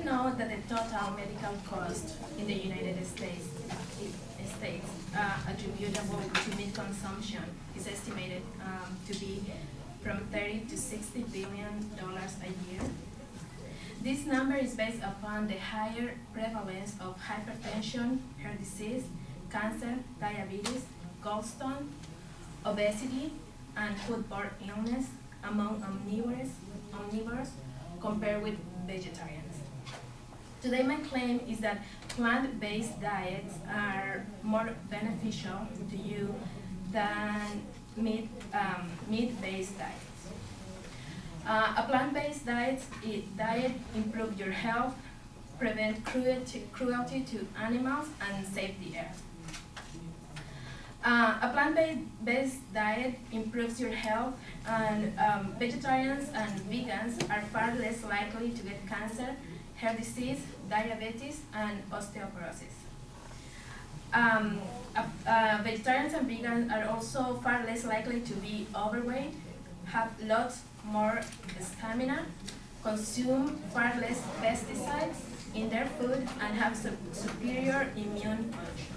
know that the total medical cost in the United States attributable to meat consumption is estimated to be from $30 to $60 billion a year. This number is based upon the higher prevalence of hypertension, heart disease, cancer, diabetes, gallstone, obesity, and foodborne illness among omnivores compared with vegetarians. Today, my claim is that plant-based diets are more beneficial to you than meat-based diets. A plant-based diet improves your health, prevent cruelty to animals, and save the earth. A plant-based diet improves your health, and vegetarians and vegans are far less likely to get cancer, heart disease, diabetes, and osteoporosis. Vegetarians and vegans are also far less likely to be overweight, have lots more stamina, consume far less pesticides in their food, and have superior immune function.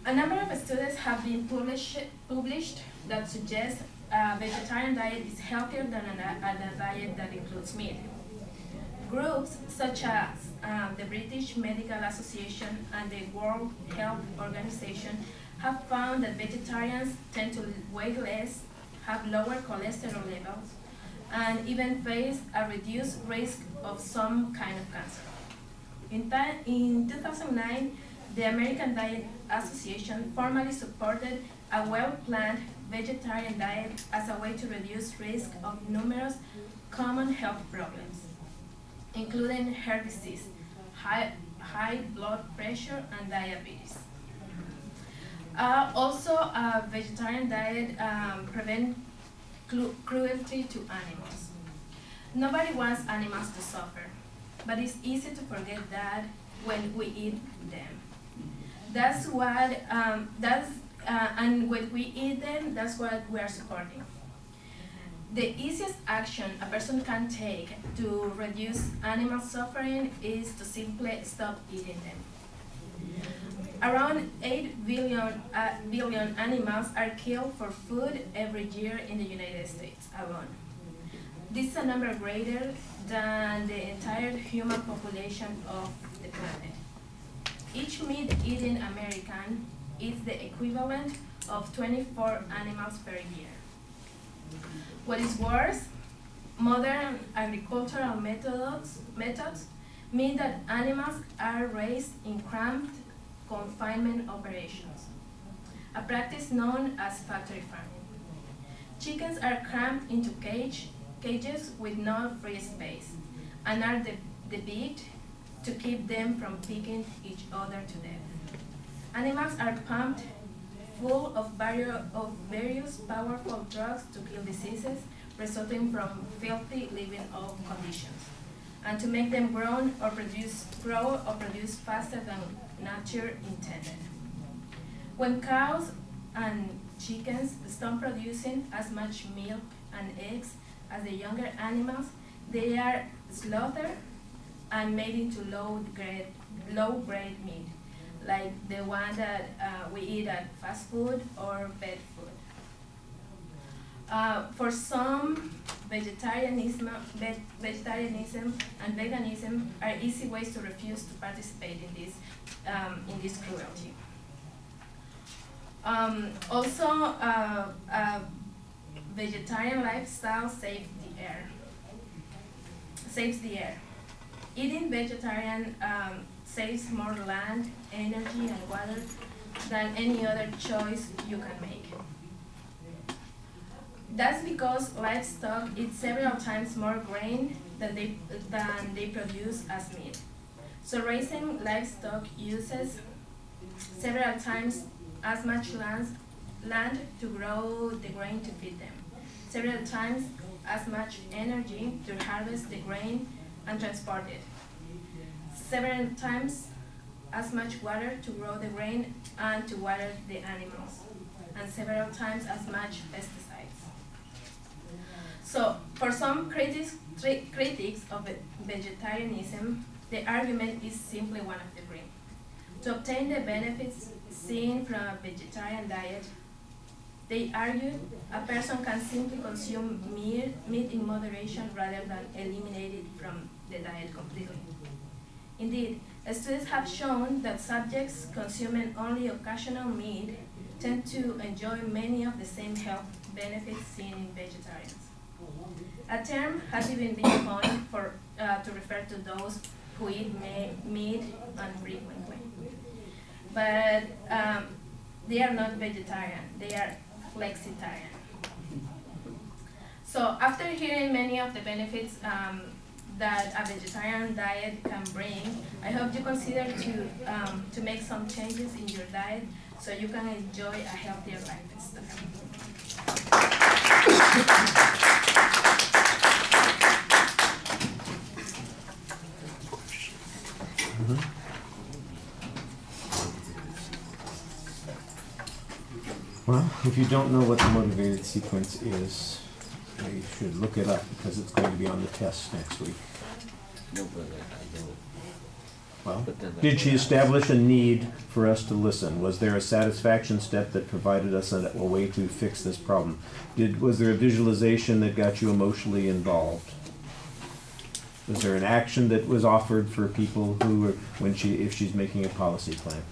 A number of studies have been published that suggest a vegetarian diet is healthier than a diet that includes meat. Groups such as the British Medical Association and the World Health Organization have found that vegetarians tend to weigh less, have lower cholesterol levels, and even face a reduced risk of some kind of cancer. In 2009, the American Diet Association formally supported a well-planned vegetarian diet as a way to reduce risk of numerous common health problems, including heart disease, high blood pressure, and diabetes. Also, a vegetarian diet prevents cruelty to animals. Nobody wants animals to suffer, but it's easy to forget that when we eat them. That's what, and when we eat them, that's what we are supporting. The easiest action a person can take to reduce animal suffering is to simply stop eating them. Around 8 billion animals are killed for food every year in the United States alone. This is a number greater than the entire human population of the planet. Each meat-eating American eats the equivalent of 24 animals per year. What is worse, modern agricultural methods mean that animals are raised in cramped confinement operations, a practice known as factory farming. Chickens are crammed into cages with no free space and are debeaked to keep them from picking each other to death. Animals are pumped full of various powerful drugs to kill diseases resulting from filthy living conditions, and to make them grow or produce faster than nature intended. When cows and chickens stop producing as much milk and eggs as the younger animals, they are slaughtered and made into low-grade meat, like the one that we eat at fast food or pet food. For some, vegetarianism and veganism are easy ways to refuse to participate in this cruelty. Also, a vegetarian lifestyle saves the air. Eating vegetarian saves more land, energy, and water than any other choice you can make. That's because livestock eat several times more grain than they produce as meat. So raising livestock uses several times as much land to grow the grain to feed them, several times as much energy to harvest the grain and transport it, several times as much water to grow the grain and to water the animals, and several times as much pesticides. So for some critics of vegetarianism, the argument is simply one of degree. To obtain the benefits seen from a vegetarian diet, they argue a person can simply consume meat in moderation rather than eliminate it from the diet completely. Indeed, studies have shown that subjects consuming only occasional meat tend to enjoy many of the same health benefits seen in vegetarians. A term has even been coined to refer to those who eat meat infrequently. But they are not vegetarian, they are flexitarian. So after hearing many of the benefits that a vegetarian diet can bring, I hope you consider to make some changes in your diet so you can enjoy a healthier lifestyle. Well, if you don't know what the motivated sequence is, you should look it up because it's going to be on the test next week. No, but I don't. Well, But then did she establish a need for us to listen? Was there a satisfaction step that provided us a way to fix this problem? Was there a visualization that got you emotionally involved? Was there an action that was offered for people who, if she's making a policy plan?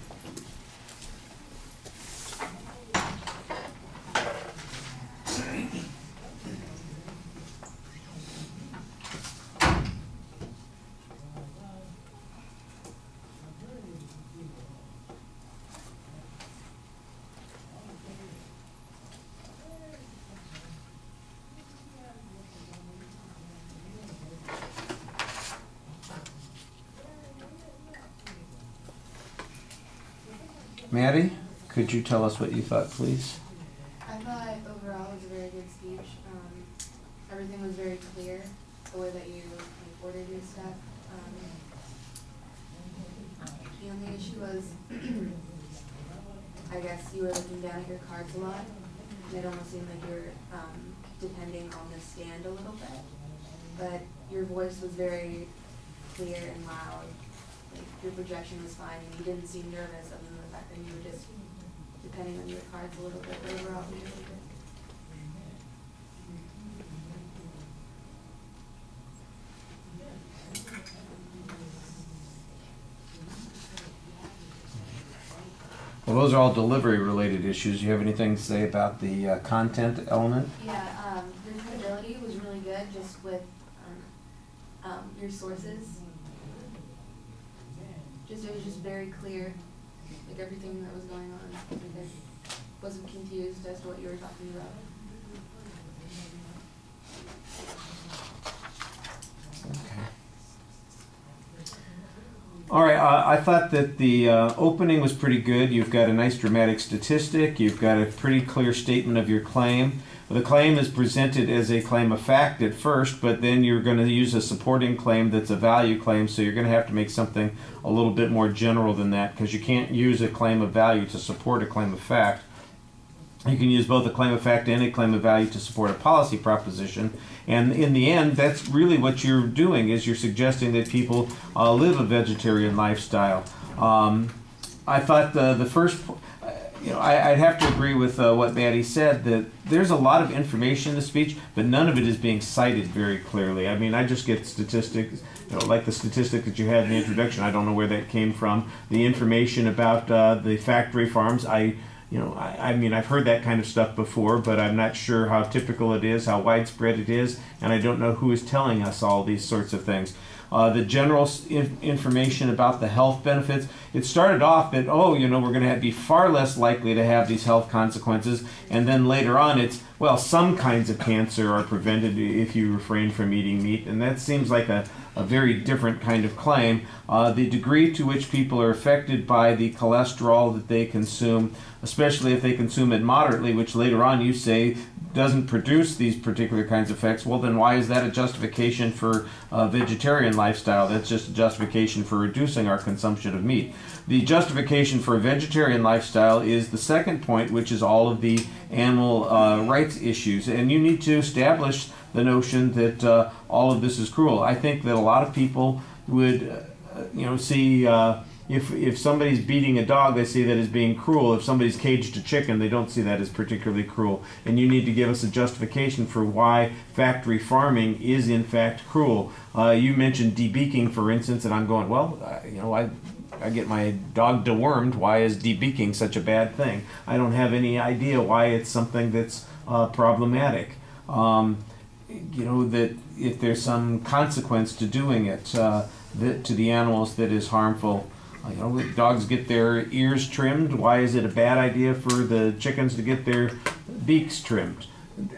Maddie, could you tell us what you thought, please? I thought overall it was a very good speech. Everything was very clear, the way that you ordered your stuff. The only issue was, I guess you were looking down at your cards a lot. And it almost seemed like you were depending on the stand a little bit. But your voice was very clear and loud. Like, your projection was fine, and you didn't seem nervous other than the fact that you were just depending on your cards a little bit, but overall it was really good. Well, those are all delivery-related issues. Do you have anything to say about the content element? Yeah, your credibility was really good, just with your sources. It was just very clear, like everything that was going on. Like I wasn't confused as to what you were talking about. Okay. All right, I thought that the opening was pretty good. You've got a nice dramatic statistic. You've got a pretty clear statement of your claim. The claim is presented as a claim of fact at first, but then you're going to use a supporting claim that's a value claim, so you're going to have to make something a little bit more general than that, because you can't use a claim of value to support a claim of fact. You can use both a claim of fact and a claim of value to support a policy proposition. And in the end, that's really what you're doing, is you're suggesting that people live a vegetarian lifestyle. I thought the first, I'd have to agree with what Maddie said, that there's a lot of information in the speech, but none of it is being cited very clearly. I mean, I just get statistics, like the statistic that you had in the introduction. I don't know where that came from. The information about the factory farms, I mean, I've heard that kind of stuff before, but I'm not sure how typical it is, how widespread it is, and I don't know who is telling us all these sorts of things. The general information about the health benefits, it started off that, we're going to be far less likely to have these health consequences, and then later on it's, well, some kinds of cancer are prevented if you refrain from eating meat, and that seems like a very different kind of claim. The degree to which people are affected by the cholesterol that they consume, especially if they consume it moderately, which later on you say doesn't produce these particular kinds of effects, well then why is that a justification for a vegetarian lifestyle? That's just a justification for reducing our consumption of meat. The justification for a vegetarian lifestyle is the second point, which is all of the animal rights issues, and you need to establish the notion that all of this is cruel. I think that a lot of people would, see if somebody's beating a dog, they see that as being cruel. If somebody's caged a chicken, they don't see that as particularly cruel. And you need to give us a justification for why factory farming is in fact cruel. You mentioned debeaking, for instance, and I'm going, well, I get my dog dewormed. Why is debeaking such a bad thing? I don't have any idea why it's something that's problematic. That if there's some consequence to doing it to the animals that is harmful. Dogs get their ears trimmed. Why is it a bad idea for the chickens to get their beaks trimmed?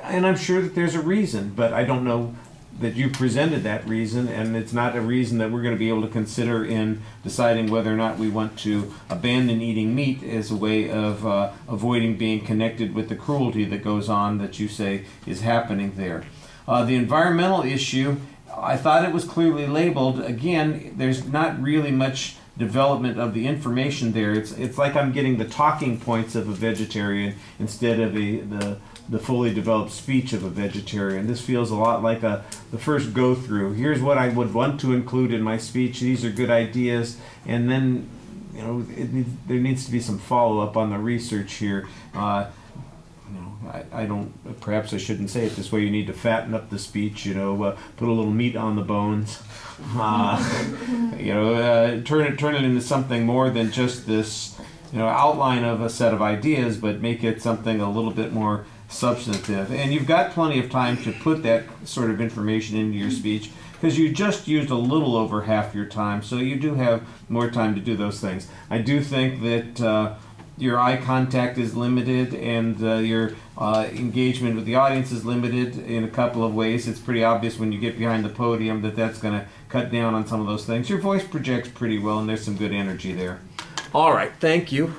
And I'm sure that there's a reason, but I don't know that you presented that reason, and it's not a reason that we're going to be able to consider in deciding whether or not we want to abandon eating meat as a way of avoiding being connected with the cruelty that goes on that you say is happening there. The environmental issue, I thought it was clearly labeled. Again, there's not really much development of the information there. It's like I'm getting the talking points of a vegetarian instead of the fully developed speech of a vegetarian. This feels a lot like the first go through. Here's what I would want to include in my speech. These are good ideas, and then there needs to be some follow up on the research here. I don't. Perhaps I shouldn't say it this way. You need to fatten up the speech. Put a little meat on the bones. Turn it into something more than just this, outline of a set of ideas, but make it something a little bit more substantive. And you've got plenty of time to put that sort of information into your speech, because you just used a little over half your time, so you do have more time to do those things. I do think that your eye contact is limited, and your engagement with the audience is limited in a couple of ways. It's pretty obvious when you get behind the podium that that's going to cut down on some of those things. Your voice projects pretty well, and there's some good energy there. All right, thank you.